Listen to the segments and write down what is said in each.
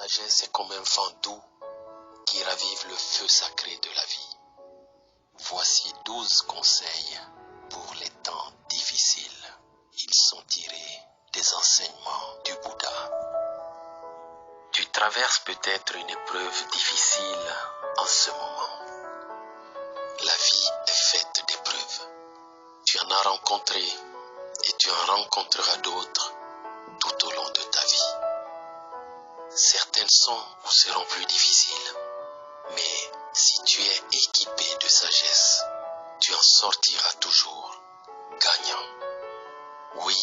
sagesse est comme un vent doux qui ravive le feu sacré de la vie. Voici 12 conseils pour les temps difficiles. Ils sont tirés des enseignements du Bouddha. Tu traverses peut-être une épreuve difficile en ce moment. La vie est faite d'épreuves. Tu en as rencontré et tu en rencontreras d'autres tout au long de ta vie. Certaines sont ou seront plus difficiles, mais si tu es équipé de sagesse, tu en sortiras toujours gagnant. Oui,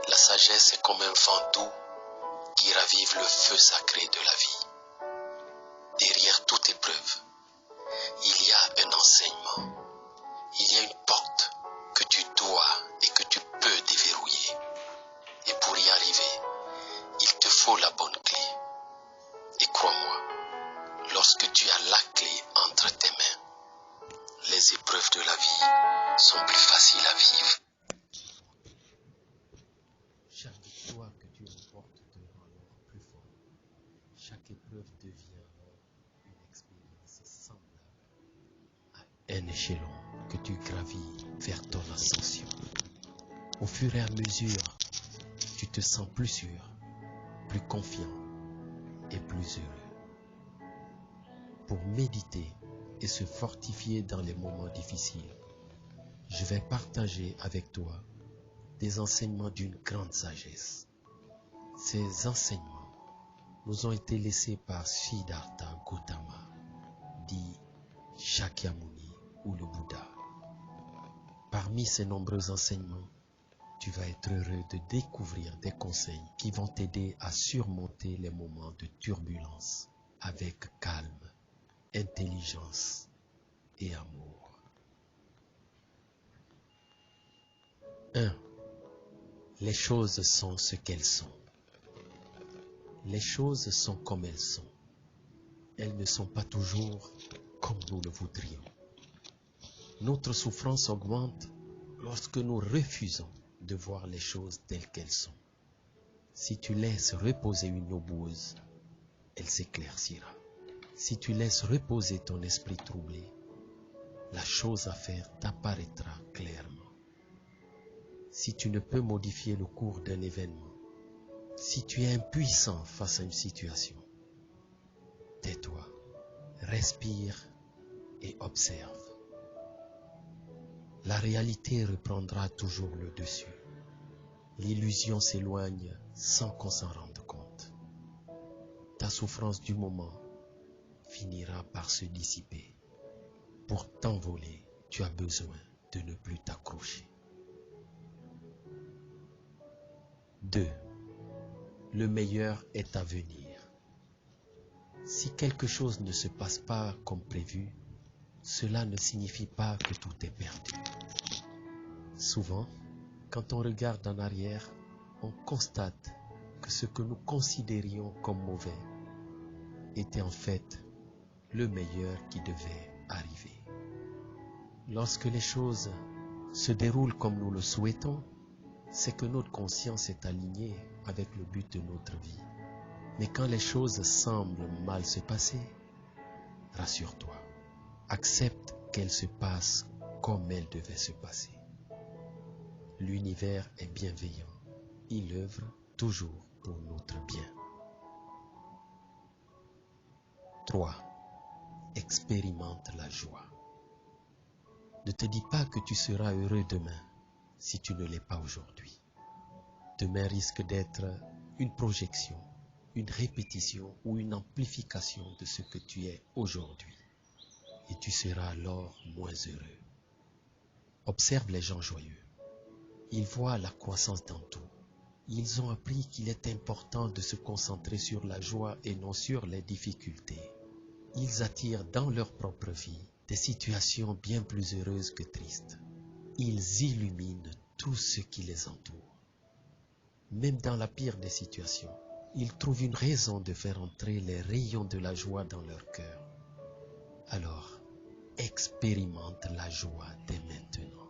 la sagesse est comme un vent doux qui ravive le feu sacré de la vie. Derrière toute épreuve, il y a un enseignement, il y a une porte que tu dois et que tu peux déverrouiller. Et pour y arriver, il te faut la bonne clé. Et crois-moi, lorsque tu as la clé entre tes mains, les épreuves de la vie sont plus faciles à vivre. Chaque victoire que tu remportes te rend alors plus fort. Chaque épreuve devient alors une expérience semblable à un échelon que tu gravis vers ton ascension. Au fur et à mesure, tu te sens plus sûr, plus confiant et plus heureux. Pour méditer et se fortifier dans les moments difficiles, je vais partager avec toi des enseignements d'une grande sagesse. Ces enseignements nous ont été laissés par Siddhartha Gautama, dit Shakyamuni ou le Bouddha. Parmi ces nombreux enseignements, tu vas être heureux de découvrir des conseils qui vont t'aider à surmonter les moments de turbulence avec calme, intelligence et amour. 1. Les choses sont ce qu'elles sont. Les choses sont comme elles sont. Elles ne sont pas toujours comme nous le voudrions. Notre souffrance augmente lorsque nous refusons de voir les choses telles qu'elles sont. Si tu laisses reposer une eau boueuse, elle s'éclaircira. Si tu laisses reposer ton esprit troublé, la chose à faire t'apparaîtra clairement. Si tu ne peux modifier le cours d'un événement, si tu es impuissant face à une situation, tais-toi, respire et observe. La réalité reprendra toujours le dessus. L'illusion s'éloigne sans qu'on s'en rende compte. Ta souffrance du moment finira par se dissiper. Pour t'envoler, tu as besoin de ne plus t'accrocher. 2. Le meilleur est à venir. Si quelque chose ne se passe pas comme prévu, cela ne signifie pas que tout est perdu. Souvent, quand on regarde en arrière, on constate que ce que nous considérions comme mauvais était en fait le meilleur qui devait arriver. Lorsque les choses se déroulent comme nous le souhaitons, c'est que notre conscience est alignée avec le but de notre vie. Mais quand les choses semblent mal se passer, rassure-toi, accepte qu'elles se passent comme elles devaient se passer. L'univers est bienveillant, il œuvre toujours pour notre bien. 3. Expérimente la joie. Ne te dis pas que tu seras heureux demain si tu ne l'es pas aujourd'hui. Demain risque d'être une projection, une répétition ou une amplification de ce que tu es aujourd'hui. Et tu seras alors moins heureux. Observe les gens joyeux. Ils voient la croissance dans tout. Ils ont appris qu'il est important de se concentrer sur la joie et non sur les difficultés. Ils attirent dans leur propre vie des situations bien plus heureuses que tristes. Ils illuminent tout ce qui les entoure. Même dans la pire des situations, ils trouvent une raison de faire entrer les rayons de la joie dans leur cœur. Alors, expérimente la joie dès maintenant.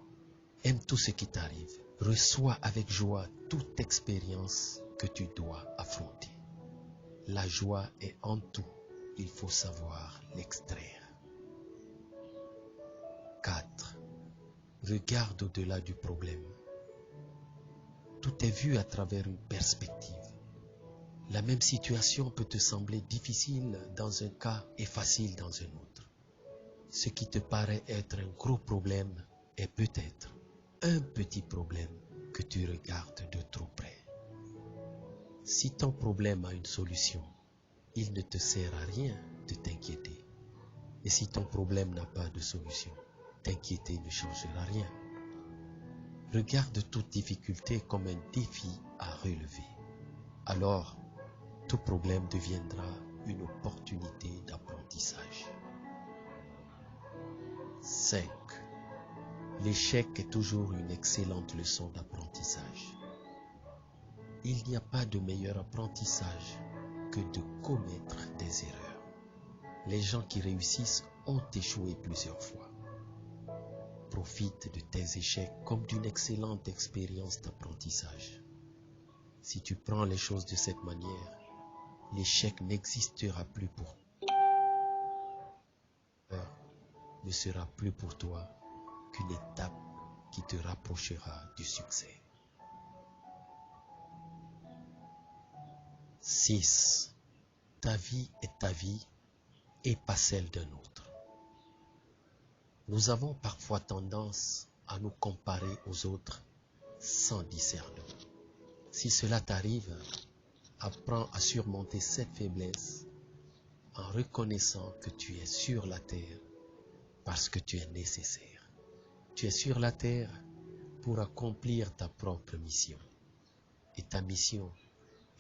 Aime tout ce qui t'arrive. Reçois avec joie toute expérience que tu dois affronter. La joie est en tout. Il faut savoir l'extraire. 4. Regarde au-delà du problème. Tout est vu à travers une perspective. La même situation peut te sembler difficile dans un cas et facile dans un autre. Ce qui te paraît être un gros problème est peut-être un petit problème que tu regardes de trop près. Si ton problème a une solution, il ne te sert à rien de t'inquiéter. Et si ton problème n'a pas de solution, t'inquiéter ne changera rien. Regarde toute difficulté comme un défi à relever. Alors, tout problème deviendra une opportunité d'apprentissage. 5. L'échec est toujours une excellente leçon d'apprentissage. Il n'y a pas de meilleur apprentissage que de commettre des erreurs. Les gens qui réussissent ont échoué plusieurs fois. Profite de tes échecs comme d'une excellente expérience d'apprentissage. Si tu prends les choses de cette manière, l'échec n'existera plus pour toi. Ne sera plus pour toi qu'une étape qui te rapprochera du succès. 6. Ta vie est ta vie et pas celle d'un autre. Nous avons parfois tendance à nous comparer aux autres sans discernement. Si cela t'arrive, apprends à surmonter cette faiblesse en reconnaissant que tu es sur la terre parce que tu es nécessaire. Tu es sur la terre pour accomplir ta propre mission. Et ta mission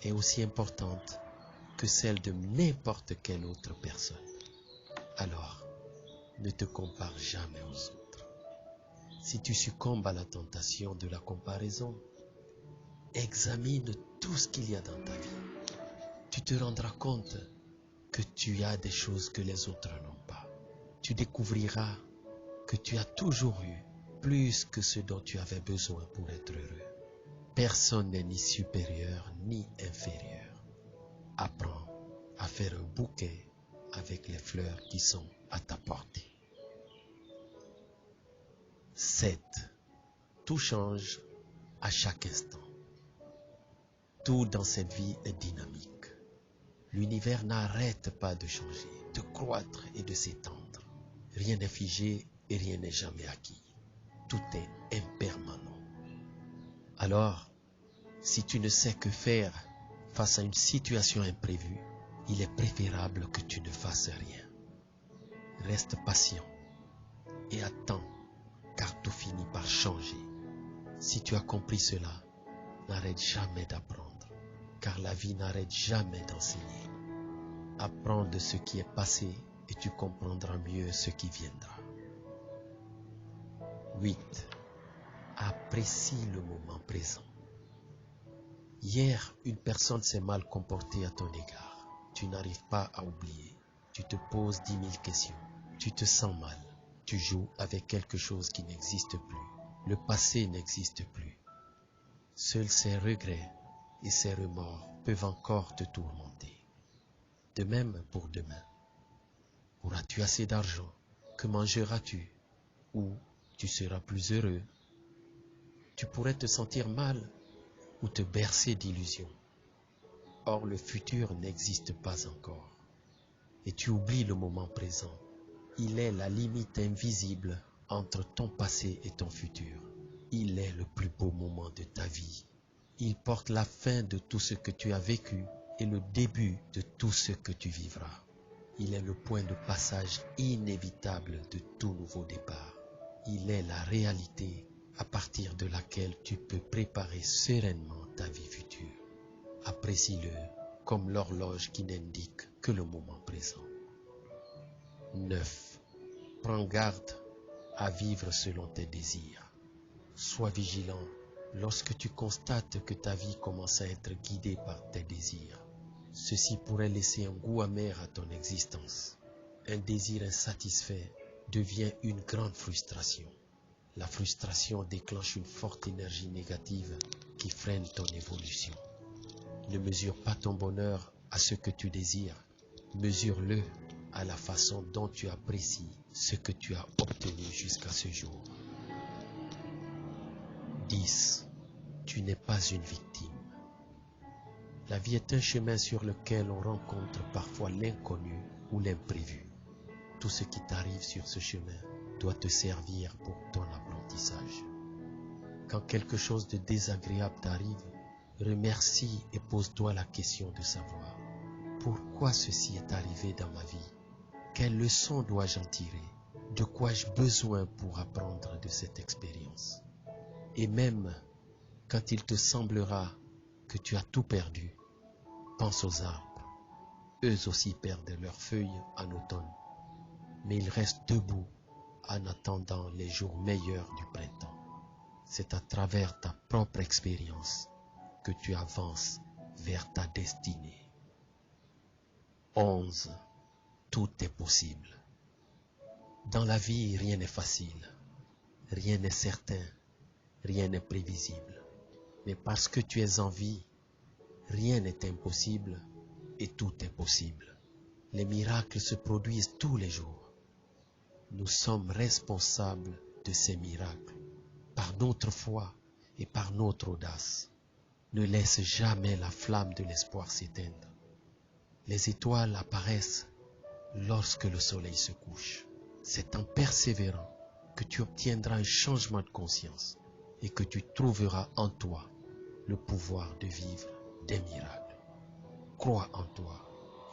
est aussi importante que celle de n'importe quelle autre personne. Alors, ne te compare jamais aux autres. Si tu succombes à la tentation de la comparaison, examine tout ce qu'il y a dans ta vie. Tu te rendras compte que tu as des choses que les autres n'ont pas. Tu découvriras que tu as toujours eu plus que ce dont tu avais besoin pour être heureux. Personne n'est ni supérieur ni inférieur. Apprends à faire un bouquet avec les fleurs qui sont à ta portée. 7. Tout change à chaque instant. Tout dans cette vie est dynamique. L'univers n'arrête pas de changer, de croître et de s'étendre. Rien n'est figé et rien n'est jamais acquis. Tout est impermanent. Alors, si tu ne sais que faire face à une situation imprévue, il est préférable que tu ne fasses rien. Reste patient et attends, car tout finit par changer. Si tu as compris cela, n'arrête jamais d'apprendre, car la vie n'arrête jamais d'enseigner. Apprends de ce qui est passé et tu comprendras mieux ce qui viendra. 8. Apprécie le moment présent. Hier, une personne s'est mal comportée à ton égard. Tu n'arrives pas à oublier. Tu te poses 10 000 questions. Tu te sens mal. Tu joues avec quelque chose qui n'existe plus. Le passé n'existe plus. Seuls ces regrets et ces remords peuvent encore te tourmenter. De même pour demain. Auras-tu assez d'argent? Que mangeras-tu? Ou tu seras plus heureux? Tu pourrais te sentir mal ou te bercer d'illusions. Or, le futur n'existe pas encore. Et tu oublies le moment présent. Il est la limite invisible entre ton passé et ton futur. Il est le plus beau moment de ta vie. Il porte la fin de tout ce que tu as vécu et le début de tout ce que tu vivras. Il est le point de passage inévitable de tout nouveau départ. Il est la réalité à partir de laquelle tu peux préparer sereinement ta vie future. Apprécie-le comme l'horloge qui n'indique que le moment présent. 9. Prends garde à vivre selon tes désirs. Sois vigilant lorsque tu constates que ta vie commence à être guidée par tes désirs. Ceci pourrait laisser un goût amer à ton existence. Un désir insatisfait devient une grande frustration. La frustration déclenche une forte énergie négative qui freine ton évolution. Ne mesure pas ton bonheur à ce que tu désires. Mesure-le à la façon dont tu apprécies ce que tu as obtenu jusqu'à ce jour. 10. Tu n'es pas une victime. La vie est un chemin sur lequel on rencontre parfois l'inconnu ou l'imprévu. Tout ce qui t'arrive sur ce chemin doit te servir pour ton apprentissage. Quand quelque chose de désagréable t'arrive, remercie et pose-toi la question de savoir pourquoi ceci est arrivé dans ma vie. Quelle leçon dois-je en tirer? De quoi ai-je besoin pour apprendre de cette expérience? Et même quand il te semblera que tu as tout perdu, pense aux arbres. Eux aussi perdent leurs feuilles en automne, mais ils restent debout en attendant les jours meilleurs du printemps. C'est à travers ta propre expérience que tu avances vers ta destinée. 11. Tout est possible. Dans la vie, rien n'est facile, rien n'est certain, rien n'est prévisible. Mais parce que tu es en vie, rien n'est impossible et tout est possible. Les miracles se produisent tous les jours. Nous sommes responsables de ces miracles par notre foi et par notre audace. Ne laisse jamais la flamme de l'espoir s'éteindre. Les étoiles apparaissent lorsque le soleil se couche. C'est en persévérant que tu obtiendras un changement de conscience et que tu trouveras en toi le pouvoir de vivre des miracles. Crois en toi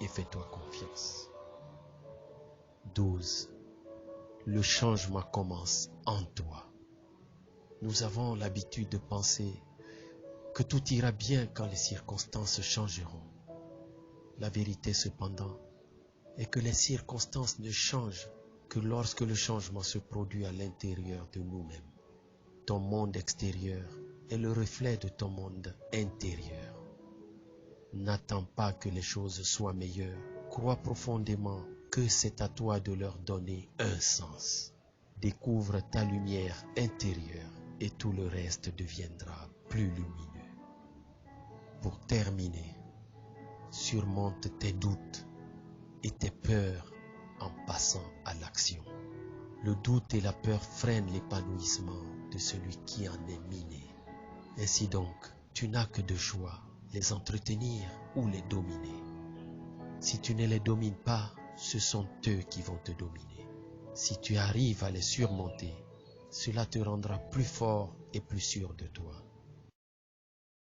et fais-toi confiance. 12. Le changement commence en toi. Nous avons l'habitude de penser que tout ira bien quand les circonstances changeront. La vérité cependant est que les circonstances ne changent que lorsque le changement se produit à l'intérieur de nous-mêmes. Ton monde extérieur est le reflet de ton monde intérieur. N'attends pas que les choses soient meilleures. Crois profondément que c'est à toi de leur donner un sens. Découvre ta lumière intérieure et tout le reste deviendra plus lumineux. Pour terminer, surmonte tes doutes et tes peurs en passant à l'action. Le doute et la peur freinent l'épanouissement de celui qui en est miné. Ainsi donc, tu n'as que deux choix, les entretenir ou les dominer. Si tu ne les domines pas, ce sont eux qui vont te dominer. Si tu arrives à les surmonter, cela te rendra plus fort et plus sûr de toi.